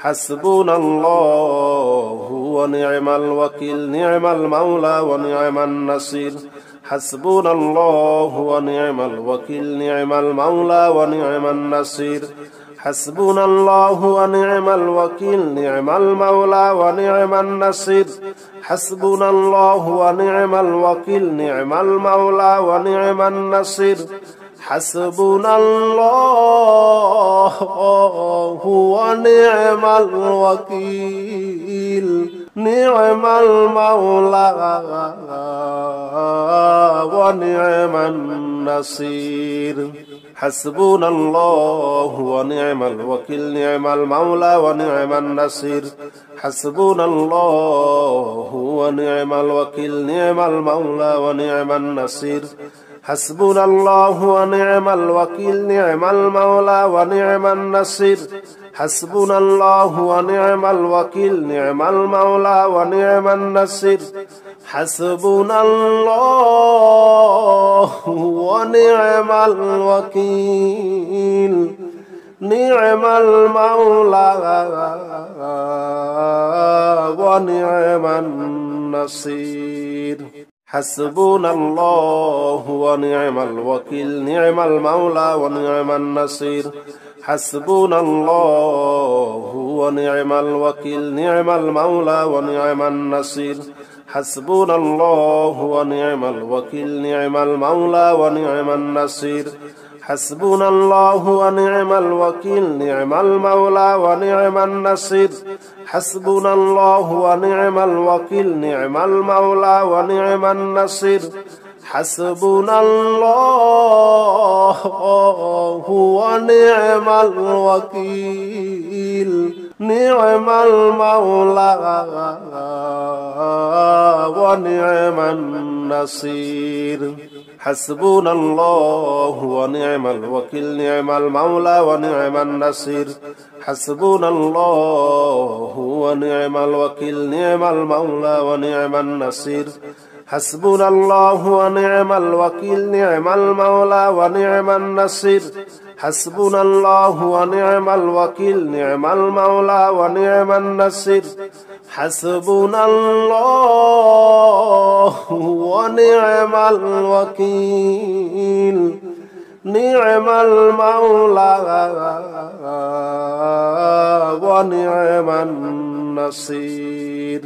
حسبنا الله ونعم الوكيل نعم المولى ونعم النصير حسبنا الله ونعم الوكيل نعم المولى ونعم النصير حسبنا الله ونعم الوكيل نعم المولى ونعم النصير حسبنا الله ونعم الوكيل نعم المولى ونعم النصير حسبنا الله ونعم الوكيل نعم المولى ونعم النصير حسبنا الله ونعم الوكيل نعم المولى ونعم النصير حسبنا الله ونعم الوكيل نعم المولى ونعم النصير حسبنا الله ونعم الوكيل نعم المولى ونعم النصير حسبنا الله ونعم الوكيل نعم المولى ونعم النصير حسبنا الله ونعم الوكيل نعم المولى ونعم النصير حسبنا الله ونعم الوكيل نعم المولى ونعم النصير حسبنا الله ونعم الوكيل نعم المولى ونعم النصير حسبنا الله ونعم الوكيل نعم المولى ونعم النصير حسبنا الله ونعم الوكيل نعم المولى ونعم النصير حسبنا الله ونعم الوكيل نعم المولى ونعم النصير حسبنا الله ونعم الوكيل نعم المولى ونعم النصير حسبنا الله ونعم الوكيل نعم المولى ونعم النصير حسبنا الله ونعم الوكيل نعم المولى ونعم النصير حسبنا الله ونعم الوكيل نعم المولى ونعم النصير حسبنا الله ونعم الوكيل نعم المولى ونعم النصير حسبنا الله ونعم الوكيل نعم المولى ونعم النصير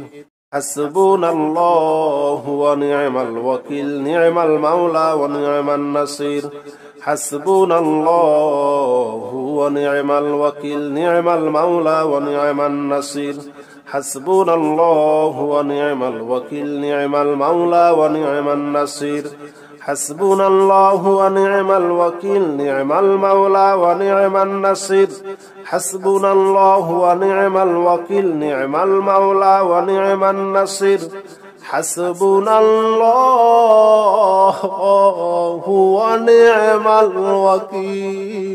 حسبنا الله ونعم الوكيل نعم المولى ونعم النصير حسبنا الله ونعم الوكيل نعم المولى ونعم النصير حسبنا الله ونعم الوكيل نعم المولى ونعم النصير حسبنا الله ونعم الوكيل نعم المولى ونعم النصير حسبنا الله ونعم الوكيل نعم المولى ونعم النصير حسبنا الله ونعم الوكيل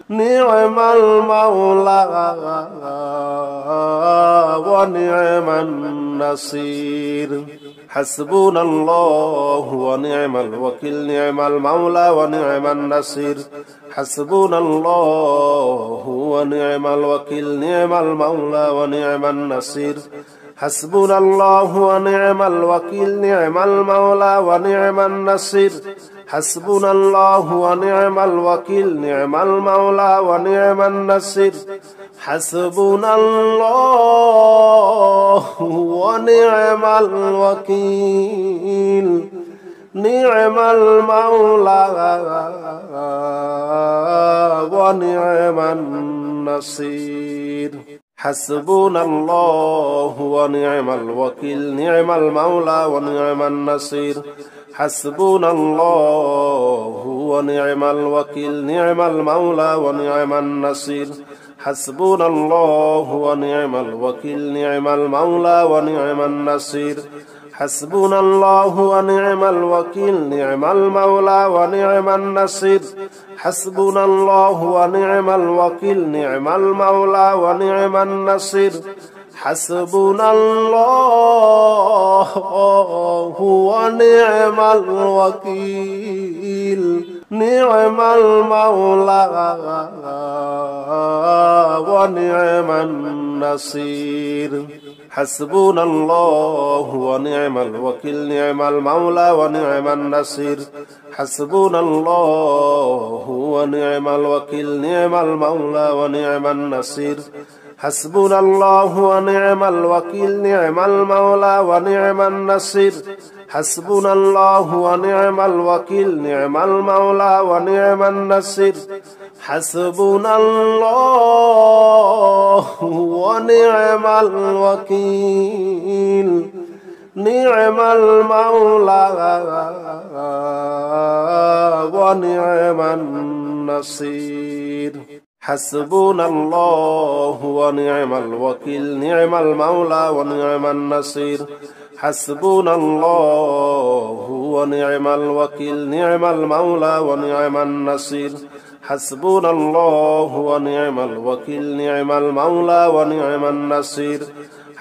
نعم المولى ونعم النصير حسبنا الله ونعم الوكيل نعم المولى ونعم النصير حسبنا الله ونعم الوكيل نعم المولى ونعم النصير حسبنا الله ونعم الوكيل نعم المولى ونعم النصير حسبنا الله ونعم الوكيل نعم المولى ونعم النصير حسبنا الله ونعم الوكيل نعم المولى ونعم النصير حسبنا الله ونعم الوكيل نعم المولى ونعم النصير حسبنا الله ونعم الوكيل نعم المولى ونعم النصير حسبنا الله ونعم الوكيل نعم المولى ونعم النصير حسبنا الله ونعم الوكيل نعم المولى ونعم النصير حسبنا الله ونعم الوكيل نعم المولى ونعم النصير حسبنا الله ونعم الوكيل نعم المولى ونعم النصير حسبنا الله ونعم الوكيل نعم المولى ونعم النصير حسبنا الله ونعم الوكيل نعم المولى ونعم النصير حسبنا الله ونعم الوكيل نعم المولى ونعم النصير حسبنا الله ونعم الوكيل نعم المولى ونعم النصير حسبنا الله ونعم الوكيل نعم المولى ونعم النصير حسبنا الله ونعم الوكيل نعم المولى ونعم النصير حسبنا الله ونعم الوكيل نعم المولى ونعم النصير حسبنا الله ونعم الوكيل نعم المولى ونعم النصير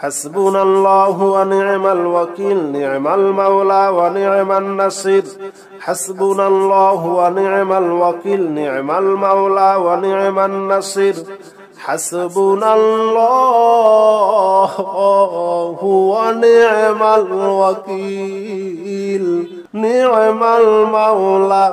حسبنا الله ونعم الوكيل نعم المولى ونعم النصير حسبنا الله ونعم الوكيل نعم المولى ونعم النصير حسبنا الله ونعم الوكيل نعم المولى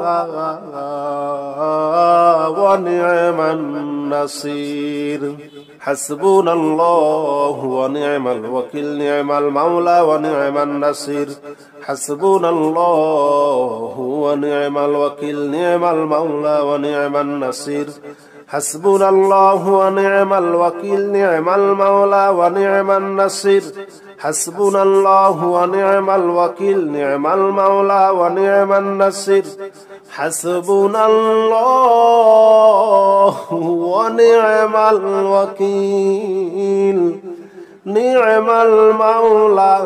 ونعم النصير حسبنا الله ونعم الوكيل نعم المولى ونعم النصير حسبنا الله ونعم الوكيل نعم المولى ونعم النصير حسبنا الله ونعم الوكيل نعم المولى ونعم النصير حسبنا الله ونعم الوكيل نعم المولى ونعم النصير حسبنا الله ونعم الوكيل نعم المولى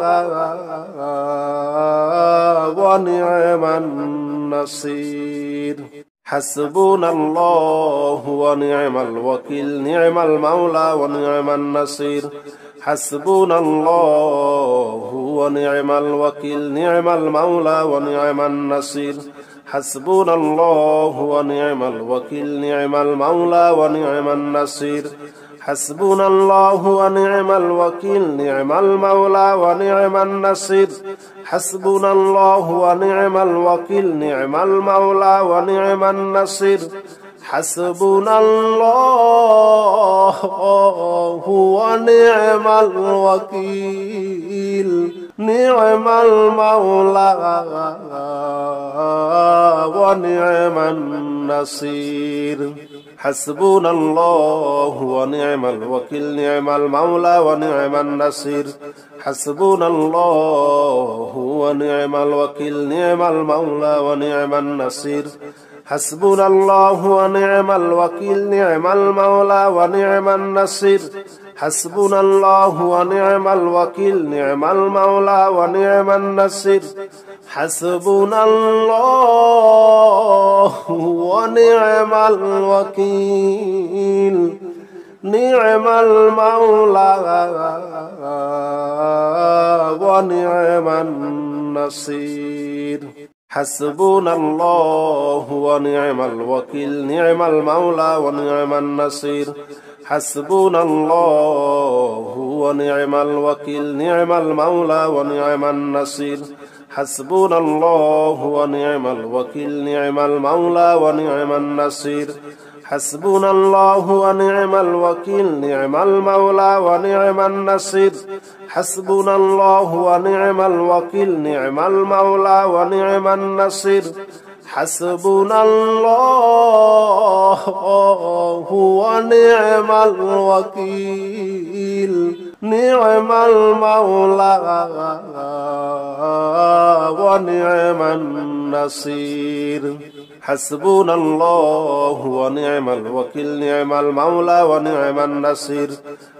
ونعم النصير حسبنا الله ونعم الوكيل نعم المولى ونعم النصير حسبنا الله ونعم الوكيل نعم المولى ونعم النصير حسبنا الله ونعم الوكيل نعم المولى ونعم النصير حسبنا الله ونعم الوكيل نعم المولى ونعم النصير حسبنا الله ونعم الوكيل نعم المولى ونعم النصير حسبنا الله ونعم الوكيل نعم المولى ونعم النصير حسبنا الله ونعم الوكيل نعم المولى ونعم النصير حسبنا الله ونعم الوكيل نعم المولى ونعم النصير حسبنا الله ونعم الوكيل نعم المولى ونعم النصير حسبنا الله ونعم الوكيل نعم المولى ونعم النصير حسبنا الله ونعم الوكيل نعم المولى ونعم النصير حسبنا الله ونعم الوكيل نعم المولى ونعم النصير حسبنا الله ونعم الوكيل نعم المولى ونعم النصير حسبنا الله ونعم الوكيل نعم المولى ونعم النصير حسبنا الله ونعم الوكيل نعم المولى ونعم النصير حسبنا الله ونعم الوكيل نعم المولى ونعم النصير حسبنا الله ونعم الوكيل نعم المولى ونعم النصير حسبنا الله ونعم الوكيل نعم المولى ونعم النصير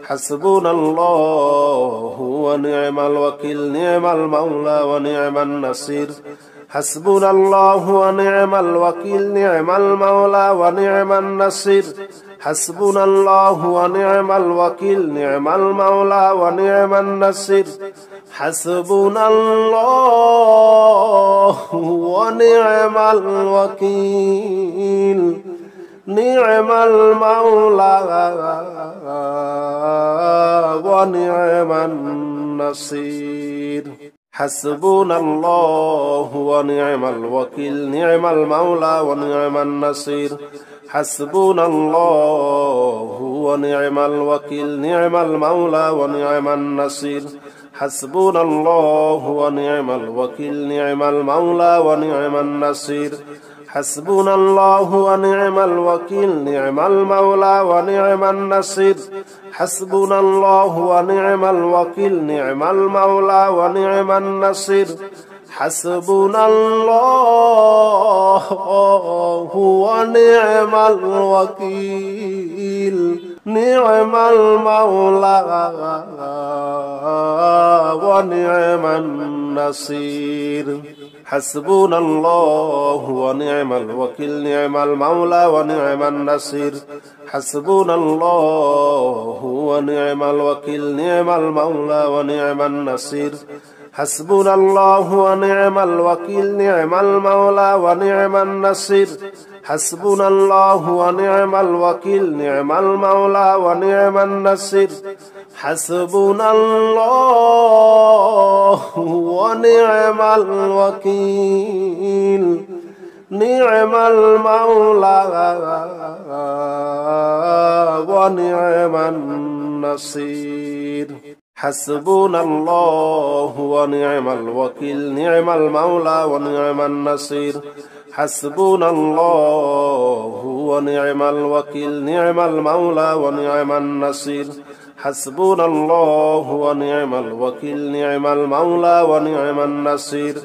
حسبنا الله ونعم الوكيل نعم المولى ونعم النصير حسبنا الله ونعم الوكيل نعم المولى ونعم النصير حسبنا الله ونعم الوكيل نعم المولى ونعم النصير حسبنا الله ونعم الوكيل نعم المولى ونعم النصير حسبنا الله ونعم الوكيل نعم المولى ونعم النصير حسبنا الله ونعم الوكيل نعم المولى ونعم النصير حسبنا الله ونعم الوكيل نعم المولى ونعم النصير حسبنا الله ونعم الوكيل نعم المولى ونعم النصير حسبنا الله ونعم الوكيل نعم المولى ونعم النصير حسبنا الله ونعم الوكيل نعم المولى ونعم النصير حسبنا الله ونعم الوكيل نعم المولى ونعم النصير حسبنا الله ونعم الوكيل نعم المولى ونعم النصير حسبنا الله ونعم الوكيل نعم المولى ونعم النصير حسبنا الله ونعم الوكيل نعم المولى ونعم النصير حسبنا الله ونعم الوكيل نعم المولى ونعم النصير حسبنا الله ونعم الوكيل نعم المولى ونعم النصير حسبنا الله ونعم الوكيل نعم المولى ونعم النصير حسبنا الله ونعم الوكيل نعم المولى ونعم النصير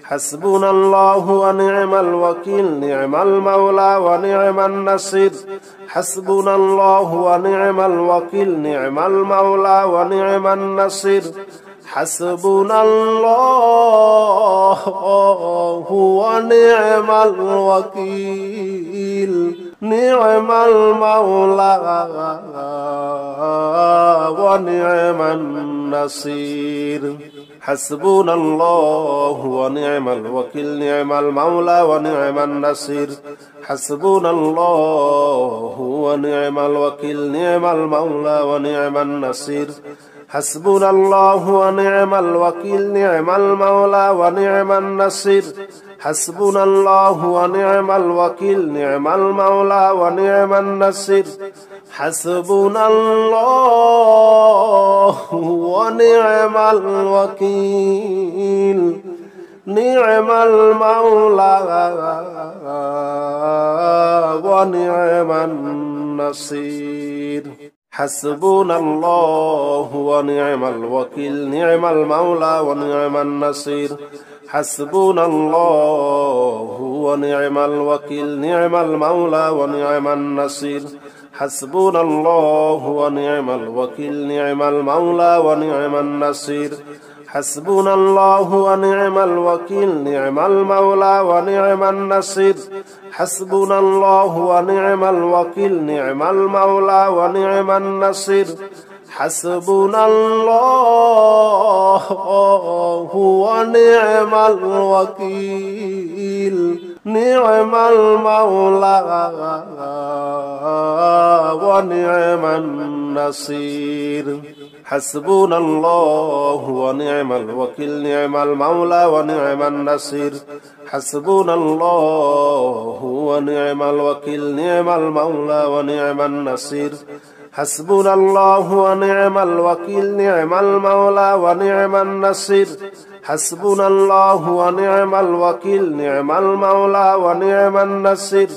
حسبنا الله ونعم الوكيل نعم المولى ونعم النصير حسبنا الله ونعم الوكيل نعم المولى ونعم النصير حسبنا الله ونعم الوكيل نعم المولى ونعم النصير حسبنا الله ونعم الوكيل نعم المولى ونعم النصير حسبنا الله ونعم الوكيل نعم المولى ونعم النصير حسبنا الله ونعم الوكيل نعم المولى ونعم النصير حسبنا الله ونعم الوكيل نعم المولى ونعم النصير حسبنا الله ونعم الوكيل نعم المولى ونعم النصير حسبنا الله ونعم الوكيل نعم المولى ونعم النصير حسبنا الله ونعم الوكيل نعم المولى ونعم النصير حسبنا الله ونعم الوكيل نعم المولى ونعم النصير حسبنا الله ونعم الوكيل نعم المولى ونعم النصير حسبنا الله ونعم الوكيل نعم المولى ونعم النصير حسبنا الله ونعم الوكيل نعم المولى ونعم النصير حسبنا الله ونعم الوكيل نعم المولى ونعم النصير حسبنا الله ونعم الوكيل نعم المولى ونعم النصير حسبنا الله ونعم الوكيل نعم المولى ونعم النصير حسبنا الله ونعم الوكيل نعم المولى ونعم النصير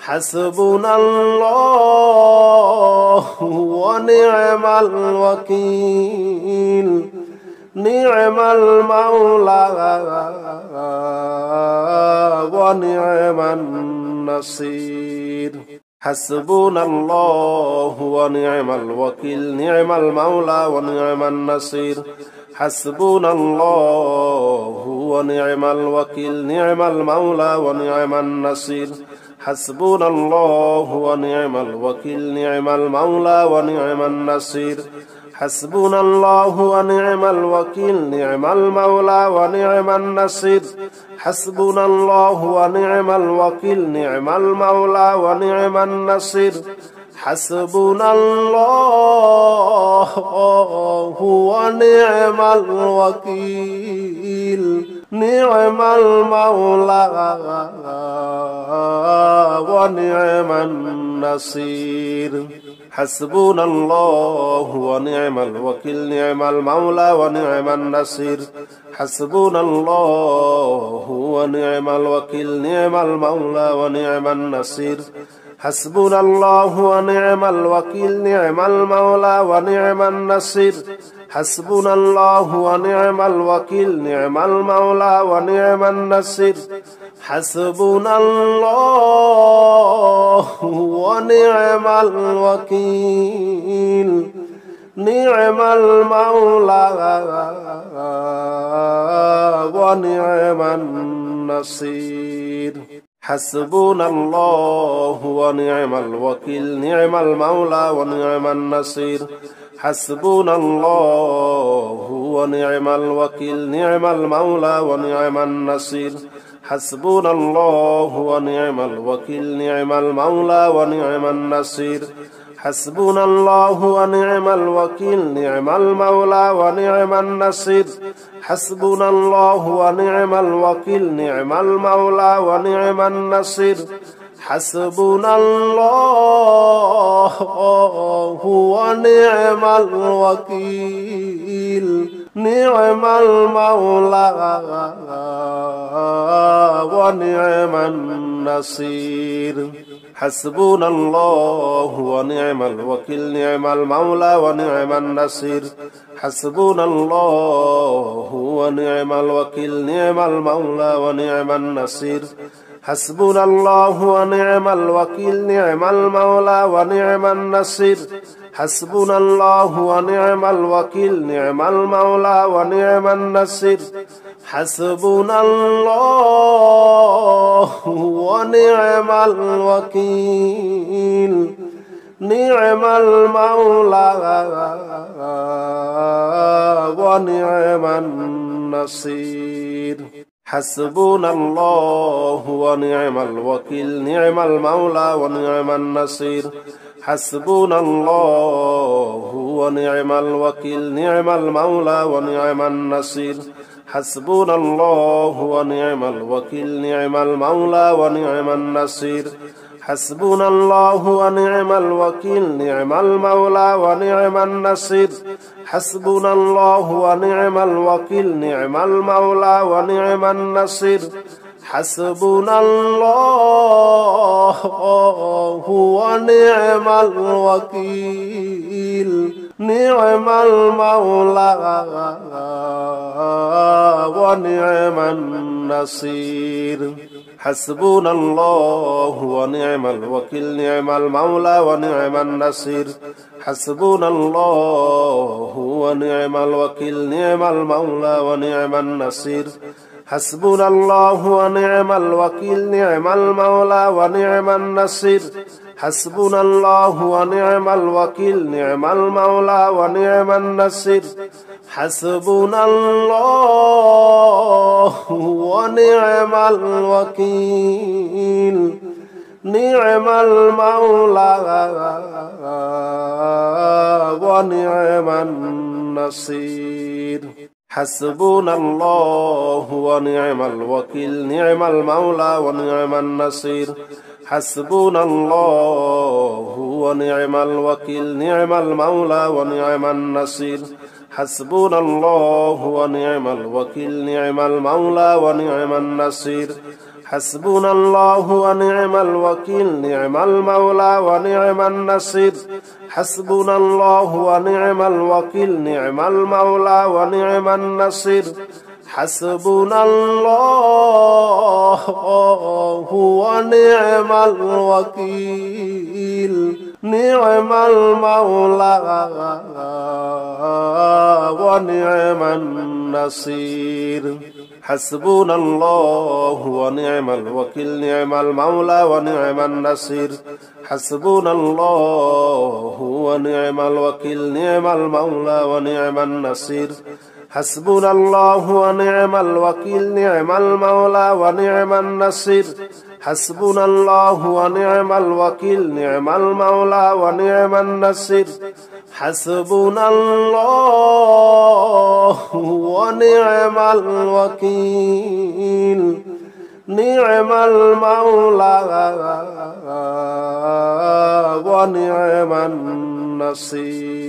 حسبنا الله ونعم الوكيل نعم المولى ونعم النصير حسبنا الله ونعم الوكيل نعم المولى ونعم النصير حسبنا الله ونعم الوكيل نعم المولى ونعم النصير حسبنا الله ونعم الوكيل نعم المولى ونعم النصير حسبنا الله ونعم الوكيل نعم المولى ونعم النصير حسبنا الله ونعم الوكيل نعم المولى ونعم النصير حسبنا الله ونعم الوكيل نعم المولى ونعم النصير حسبنا الله ونعم الوكيل نعم المولى ونعم النصير حسبنا الله ونعم الوكيل نعم المولى ونعم النصير حسبنا الله ونعم الوكيل نعم المولى ونعم النصير حسبنا الله ونعم الوكيل نعم المولى ونعم النصير حسبنا الله ونعم الوكيل نعم المولى ونعم النصير حسبنا الله ونعم الوكيل نعم المولى ونعم النصير حسبنا الله ونعم الوكيل نعم المولى ونعم النصير حسبنا الله ونعم الوكيل نعم المولى ونعم النصير حسبنا الله ونعم الوكيل نعم المولى ونعم النصير حسبنا الله ونعم الوكيل نعم المولى ونعم النصير حسبنا الله ونعم الوكيل نعم المولى ونعم النصير حسبنا الله ونعم الوكيل نعم المولى ونعم النصير حسبنا الله ونعم الوكيل نعم المولى ونعم النصير حسبنا الله ونعم الوكيل نعم المولى ونعم النصير حسبنا الله ونعم الوكيل نعم المولى ونعم النصير حسبنا الله ونعم الوكيل نعم المولى ونعم النصير حسبنا الله ونعم الوكيل نعم المولى ونعم النصير حسبنا الله ونعم الوكيل نعم المولى ونعم النصير حسبنا الله ونعم الوكيل نعم المولى ونعم النصير حسبنا الله ونعم الوكيل نعم المولى ونعم النصير حسبنا الله ونعم الوكيل نعم المولى ونعم النصير حسبنا الله ونعم الوكيل نعم المولى ونعم النصير حسبنا الله ونعم الوكيل نعم المولى ونعم النصير حسبنا الله ونعم الوكيل نعم المولى ونعم النصير حسبنا الله ونعم الوكيل نعم المولى ونعم النصير حسبنا الله ونعم الوكيل نعم المولى ونعم النصير حسبنا الله ونعم الوكيل نعم المولى ونعم النصير حسبنا الله ونعم الوكيل نعم المولى ونعم النصير حسبنا الله ونعم الوكيل نعم المولى ونعم النصير حسبنا الله ونعم الوكيل نعم المولى ونعم النصير حسبنا الله ونعم الوكيل نعم المولى ونعم النصير حسبنا الله ونعم الوكيل نعم المولى ونعم النصير حسبنا الله ونعم الوكيل نعم المولى ونعم النصير حسبنا الله ونعم الوكيل نعم المولى ونعم النصير حسبنا الله ونعم الوكيل نعم المولى ونعم النصير حسبنا الله ونعم الوكيل نعم المولى ونعم النصير حسبنا الله ونعم الوكيل نعم المولى ونعم النصير حسبنا الله ونعم الوكيل نعم المولى ونعم النصير